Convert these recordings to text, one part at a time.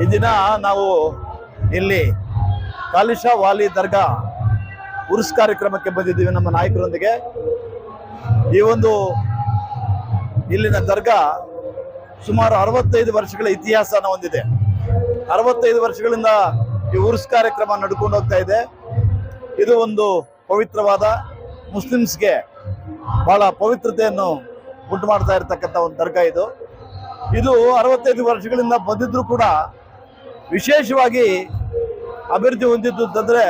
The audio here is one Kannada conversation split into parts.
ಈ ದಿನ ನಾವು ಇಲ್ಲಿ ಕಾಲಿಶಾ ವಾಲಿ ದರ್ಗಾ ಉರ್ಸ್ ಕಾರ್ಯಕ್ರಮಕ್ಕೆ ಬಂದಿದ್ದೀವಿ ನಮ್ಮ ನಾಯಕರೊಂದಿಗೆ. ಈ ಒಂದು ಇಲ್ಲಿನ ದರ್ಗಾ ಸುಮಾರು 65 ವರ್ಷಗಳ ಇತಿಹಾಸನ ಹೊಂದಿದೆ. 65 ವರ್ಷಗಳಿಂದ ಈ ಉರ್ಸ್ ಕಾರ್ಯಕ್ರಮ ನಡ್ಕೊಂಡು ಹೋಗ್ತಾ ಇದೆ. ಇದು ಒಂದು ಪವಿತ್ರವಾದ ಮುಸ್ಲಿಮ್ಸ್ಗೆ ಬಹಳ ಪವಿತ್ರತೆಯನ್ನು ಉಂಟು ಮಾಡ್ತಾ ಇರತಕ್ಕಂಥ ಒಂದು ದರ್ಗಾ ಇದು. 65 ವರ್ಷಗಳಿಂದ ಬಂದಿದ್ರು ಕೂಡ ವಿಶೇಷವಾಗಿ ಅಭಿವೃದ್ಧಿ ಹೊಂದಿದ್ದು ಅಂತಂದ್ರೆ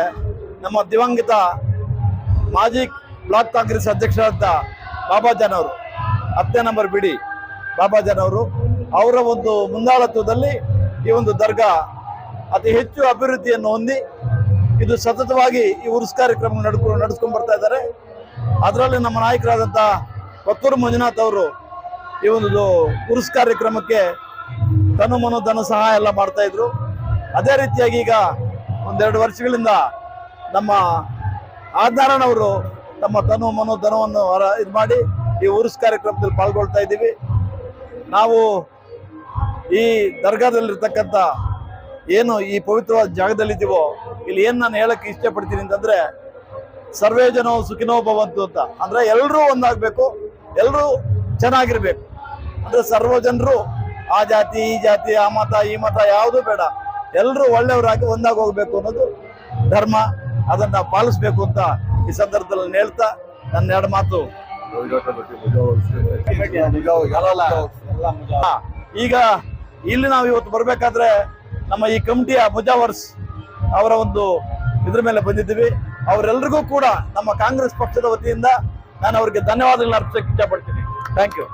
ನಮ್ಮ ದಿವಂಗತ ಮಾಜಿ ಬ್ಲಾಕ್ ಕಾಂಗ್ರೆಸ್ ಅಧ್ಯಕ್ಷರಾದ ಬಾಬಾಜಾನ್ ಅವರು, 10ನೇ ನಂಬರ್ ಬಿಡಿ ಬಾಬಾಜಾನ್ ಅವರು, ಅವರ ಒಂದು ಮುಂದಾಳತ್ವದಲ್ಲಿ ಈ ಒಂದು ದರ್ಗಾ ಅತಿ ಹೆಚ್ಚು ಅಭಿವೃದ್ಧಿಯನ್ನು ಹೊಂದಿ ಇದು ಸತತವಾಗಿ ಈ ಉರ್ಸ್ ಕಾರ್ಯಕ್ರಮ ನಡೆಸ್ಕೊಂಡು ಬರ್ತಾ ಇದ್ದಾರೆ. ಅದರಲ್ಲಿ ನಮ್ಮ ನಾಯಕರಾದಂಥ ಕೊತ್ತೂರು ಮಂಜುನಾಥ್ ಅವರು ಈ ಒಂದು ಉರ್ಸ್ ಕಾರ್ಯಕ್ರಮಕ್ಕೆ ತನು ಮನು ಧನ ಸಹಾಯ ಎಲ್ಲ ಮಾಡ್ತಾ ಇದ್ರು. ಅದೇ ರೀತಿಯಾಗಿ ಈಗ 1-2 ವರ್ಷಗಳಿಂದ ನಮ್ಮ ಆಧಾರನವರು ತಮ್ಮ ತನು ಮನು ಧನವನ್ನು ಇದು ಮಾಡಿ ಈ ಉರ್ಸ್ ಕಾರ್ಯಕ್ರಮದಲ್ಲಿ ಪಾಲ್ಗೊಳ್ತಾ ಇದ್ದೀವಿ. ನಾವು ಈ ದರ್ಗಾದಲ್ಲಿರ್ತಕ್ಕಂಥ ಏನು ಈ ಪವಿತ್ರವಾದ ಜಾಗದಲ್ಲಿದ್ದೀವೋ ಇಲ್ಲಿ ಏನು ನಾನು ಹೇಳಕ್ಕೆ ಇಷ್ಟಪಡ್ತೀನಿ ಅಂತಂದ್ರೆ ಸರ್ವೇ ಜನೋ ಸುಖಿನೋ ಭವಂತು ಅಂತ. ಅಂದ್ರೆ ಎಲ್ಲರೂ ಒಂದಾಗಬೇಕು, ಎಲ್ಲರೂ ಚೆನ್ನಾಗಿರ್ಬೇಕು. ಅಂದ್ರೆ ಸರ್ವ ಜನರು ಆ ಜಾತಿ ಈ ಜಾತಿ ಆ ಮತ ಈ ಮತ ಯಾವುದೂ ಬೇಡ, ಎಲ್ಲರೂ ಒಳ್ಳೆಯವರಾಗಿ ಒಂದಾಗಿ ಹೋಗ್ಬೇಕು ಅನ್ನೋದು ಧರ್ಮ. ಅದನ್ನ ಪಾಲಿಸ್ಬೇಕು ಅಂತ ಈ ಸಂದರ್ಭದಲ್ಲಿ ಹೇಳ್ತಾ ನನ್ನ 2 ಮಾತು. ಈಗ ಇಲ್ಲಿ ನಾವು ಇವತ್ತು ಬರ್ಬೇಕಾದ್ರೆ ನಮ್ಮ ಈ ಕಮಿಟಿಯ ಮುಜಾವರ್ಸ್ ಅವರ ಒಂದು ಇದ್ರ ಮೇಲೆ ಬಂದಿದ್ದೀವಿ. ಅವರೆಲ್ಲರಿಗೂ ಕೂಡ ನಮ್ಮ ಕಾಂಗ್ರೆಸ್ ಪಕ್ಷದ ವತಿಯಿಂದ ನಾನು ಅವರಿಗೆ ಧನ್ಯವಾದಗಳನ್ನ ಅರ್ಪಿಸಕ್ಕೆ ಇಷ್ಟಪಡ್ತೀನಿ. Thank you.